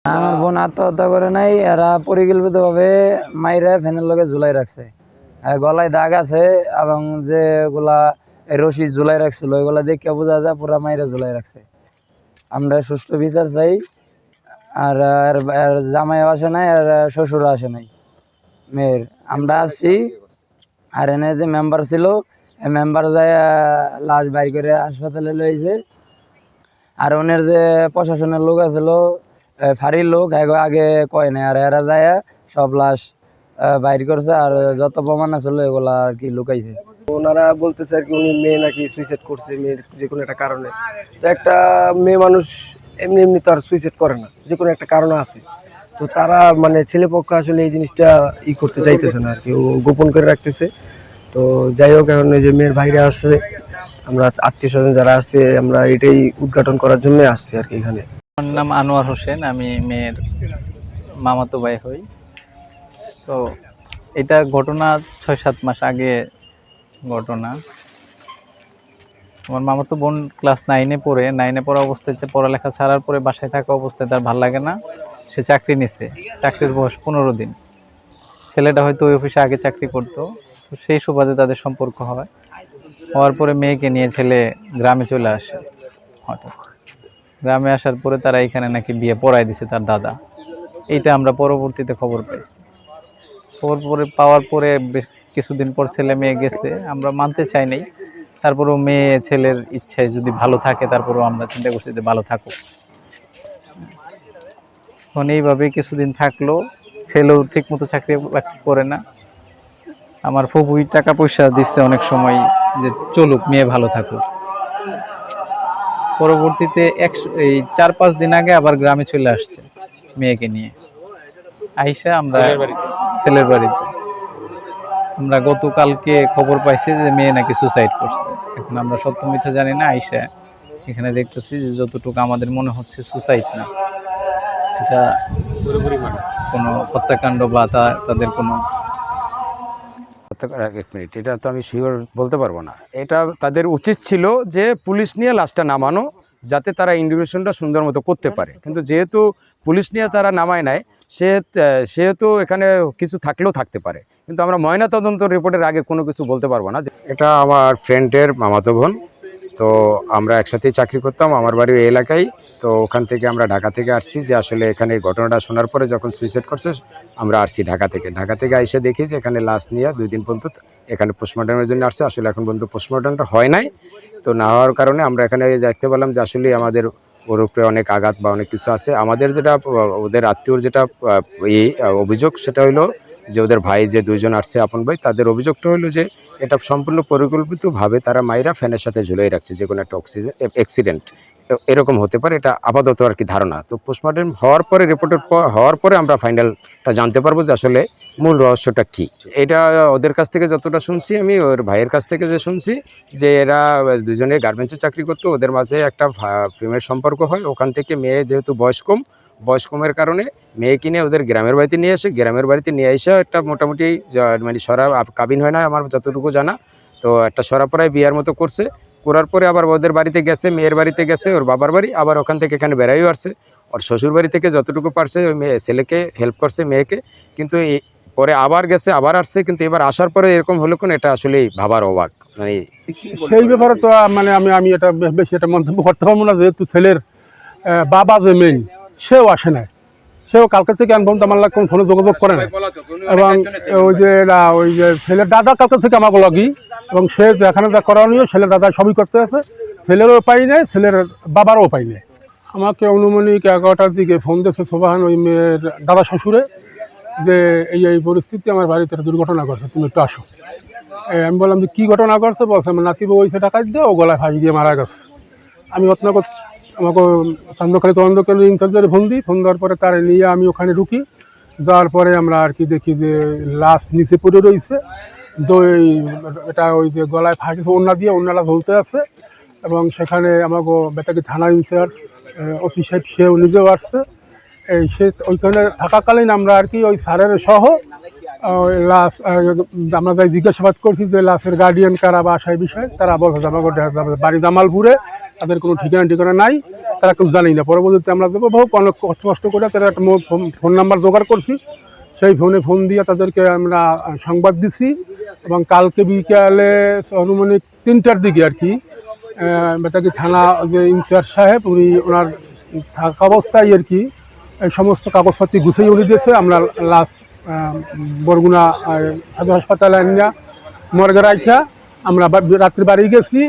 আমার বোন আত্মহত্যা করে নাই, এরা পরিকল্পিতভাবে মাইরে ফ্যানের লগে ঝুলাই রাখছে। গলায় দাগ আছে এবং যেগুলা রশি ঝুলাই রাখছিল ওইগুলা দেখে বোঝা যায় পুরা মাইরে ঝুলাই রাখছে। আমরা সুষ্ঠু বিচার চাই। আর জামাইও আসে নাই, আর শ্বশুরও আসে নাই মেয়ের। আমরা আসছি, আর এনে যে মেম্বার ছিল মেম্বার যায় লাশ বাইর করে হাসপাতালে লইছে। আর ওনের যে প্রশাসনের লোক আছিল, ফাঁড়ির লোক, আগে কয় নাই, আর এরা যায় সব লাশ বাইর করছে। আর যত প্রমাণ আছিল এগুলা আর কি লুকাইছে। ওনারা বলতেছে আর কি উনি মেয়ে নাকি সুইসাইড করছে মেয়ের যে কোনো একটা কারণে। তো একটা মেয়ে মানুষ এমনি এমনি তো আর সুইসাইড করে না, যে কোনো একটা কারণ আছে। তো তারা মানে ছেলেপক্ষ আসলে এই জিনিসটা করতে চাইতেছে না আর কি, ও গোপন করে রাখতেছে। তো যাই হোক, এখন এই যে মেয়ের বাইরে আসছে, আমরা আত্মীয় স্বজন যারা আছে আমরা এটাই উদ্ঘাটন করার জন্য আসছি আর কি এখানে। আমার নাম আনোয়ার হোসেন, আমি মেয়ের মামাতো ভাই হই। তো এটা ঘটনা ৬-৭ মাস আগে ঘটনা। আমার মামাতো বোন ক্লাস 9-এ পড়ে, 9-এ পড়া অবস্থায় পড়ালেখা ছাড়ার পরে বাসায় থাকা অবস্থায় তার ভালো লাগে না, সে চাকরি নিচ্ছে। চাকরির বয়স 15 দিন। ছেলেটা হয়তো ওই অফিসে আগে চাকরি করতো, তো সেই সুবাদে তাদের সম্পর্ক হয়। হওয়ার পরে মেয়েকে নিয়ে ছেলে গ্রামে চলে আসে। হঠাৎ গ্রামে আসার পরে তারা এখানে নাকি বিয়ে পড়ায় দিছে তার দাদা। এইটা আমরা পরবর্তীতে খবর পাইছি। পাওয়ার পরে বেশ কিছুদিন পর ছেলে মেয়ে গেছে, আমরা মানতে চাই নাই। তারপরেও মেয়ে ছেলের ইচ্ছায় যদি ভালো থাকে, তারপরেও আমরা চিন্তা করছি যে ভালো থাকুক। এখন এইভাবে কিছুদিন থাকলো, ছেলেও ঠিক মতো চাকরি বাকরি করে না। আমার ফুপুই টাকা পয়সা দিচ্ছে অনেক সময় যে চলুক, মেয়ে ভালো থাকুক। পরবর্তীতে এই 4-5 দিন আগে আবার গ্রামে চলে আসছে মেয়েকে নিয়ে। আইসা আমরা ছেলের বাড়িতে আমরা গতকালকে খবর পাইছি যে মেয়ে নাকি সুসাইড করছে। এখন আমরা সত্য মিথ্যা জানি না। আইসা এখানে দেখতেছি যে যতটুকু আমাদের মনে হচ্ছে সুসাইড না, এটা কোনো হত্যাকাণ্ড বা তাদের কোনো। এক মিনিট, এটা তো আমি শিওর বলতে পারবো না। এটা তাদের উচিত ছিল যে পুলিশ নিয়ে লাশটা নামানো, যাতে তারা ইনভেস্টিগেশনটা সুন্দর মতো করতে পারে। কিন্তু যেহেতু পুলিশ নিয়ে তারা নামায় নাই, সেহেতু এখানে কিছু থাকলেও থাকতে পারে। কিন্তু আমরা ময়নাতদন্ত রিপোর্টের আগে কোনো কিছু বলতে পারবো না। এটা আমার ফ্রেন্ডের মামাতো বোন, তো আমরা একসাথেই চাকরি করতাম, আমার বাড়ি এই এলাকায়। তো ওখান থেকে আমরা ঢাকা থেকে আসছি, যে আসলে এখানে ঘটনাটা শোনার পরে যখন সুইসাইড করছে আমরা আসছি ঢাকা থেকে এসে দেখি যে এখানে লাশ নিয়ে 2 দিন পর্যন্ত এখানে পোস্টমর্টমের জন্য আসছে। আসলে এখন পর্যন্ত পোস্টমর্টমটা হয় নাই। তো না হওয়ার কারণে আমরা এখানে দেখতে পেলাম যে আসলে আমাদের ওর উপরে অনেক আঘাত বা অনেক কিছু আছে। আমাদের যেটা ওদের আত্মীয়র যেটা অভিযোগ, সেটা হলো যে ওদের ভাই যে 2 জন আসছে আপন ভাই, তাদের অভিযোগটা হলো যে এটা সম্পূর্ণ পরিকল্পিতভাবে তারা মাইরা ফ্যানের সাথে ঝুলিয়ে রাখছে, যে কোনো একটা অ্যাক্সিডেন্ট এরকম হতে পারে, এটা আপাতত আর কি ধারণা। তো পোস্টমর্টম হওয়ার পরে রিপোর্টের হওয়ার পরে আমরা ফাইনালটা জানতে পারবো যে আসলে মূল রহস্যটা কী। এটা ওদের কাছ থেকে যতটা শুনছি, আমি ওর ভাইয়ের কাছ থেকে যে শুনছি যে এরা দুজনে গার্মেন্টসে চাকরি করতো, ওদের মাঝে একটা প্রেমের সম্পর্ক হয়। ওখান থেকে মেয়ে যেহেতু বয়স কমের কারণে মেয়ে কিনে ওদের গ্রামের বাড়িতে নিয়ে আসে। গ্রামের বাড়িতে নিয়ে এসে একটা মোটামুটি মানে কাবিন হয় না আমার যতটুকু জানা, তো একটা সরাপরায় বিয়ার মতো করার পরে আবার ওদের বাড়িতে গেছে, মেয়ের বাড়িতে গেছে, ওর বাবার বাড়ি, আবার ওখান থেকে এখানে বেড়াইও আসছে। ওর শ্বশুর বাড়ি থেকে যতটুকু পারছে ওই ছেলেকে হেল্প করছে, মেয়েকে। কিন্তু পরে আবার গেছে, আবার আসছে। কিন্তু এবার আসার পরে এরকম হলো কোন, এটা আসলেই ভাবার অবাক। মানে সেই ব্যাপারে তো মানে আমি এটা বেশি এটা মন্তব্য করতে পারবো না, যেহেতু ছেলের বাবা যে মেন, সেও আসে না। সেও কালকে থেকে আমি আমার কোন ফোনে যোগাযোগ করে না। এবং ওই যে ছেলের দাদা কালকে থেকে আমাকে লগি, এবং সে যেখানে যা করণীয় ছেলের দাদা সবই করতে আছে। ছেলেরও উপায় নেই, ছেলের বাবারও উপায় নেই। আমাকে অনুমানিক 11টার দিকে ফোন দিয়েছে সোবাহান, ওই মেয়ের দাদা শ্বশুরে, যে এই পরিস্থিতি আমার বাড়িতে একটা দুর্ঘটনা ঘটছে, তুমি একটু আসো। আমি বললাম যে কী ঘটনা ঘটছে? বলছে আমার নাতিবু ওইসে টাকায় দিয়ে ও গলায় ফাঁস দিয়ে মারা গেছে। আমি আমাকে চান্দখালি তদন্ত কেন্দ্র ইনচার্জের ফোন দেওয়ার পরে তারে নিয়ে আমি ওখানে ঢুকি। যাওয়ার পরে আমরা আর কি দেখি যে লাশ নিচে পড়ে রয়েছে। এটা ওই যে গলায় ফাঁসিছে অন্যরা ঝুলতে আছে। এবং সেখানে আমাকে বেতাকি থানা ইনচার্জ অতি সাহেব, সেও নিজেও আসছে। সে ওইখানে থাকাকালীন আমরা আর কি ওই স্যারের সহ লাশ আমরা যাই জিজ্ঞাসাবাদ করছি যে লাশের গার্ডিয়ান কারা বা সেই বিষয়ে, তারা বলছে আমাকে বাড়ি জামালপুরে তাদের কোনো ঠিকানা নাই, তারা কেউ জানি না। পরবর্তীতে আমরা দেবো বহু অনেক কষ্ট করে তারা একটা ফোন নাম্বার জোগাড় করছি, সেই ফোন দিয়ে তাদেরকে আমরা সংবাদ দিছি। এবং কালকে বিকালে অনুমানিক 3টার দিকে আর কি বেতাগী থানা যে ইনচার্জ সাহেব উনি ওনার থাকা অবস্থায় আর কি এই সমস্ত কাগজপত্র গুছিয়ে উনি দিয়েছে। আমরা লাশ বরগুনা সদর হাসপাতালে নিয়ে মর্গে রাখা আমরা রাত্রি বাড়ি গেছি।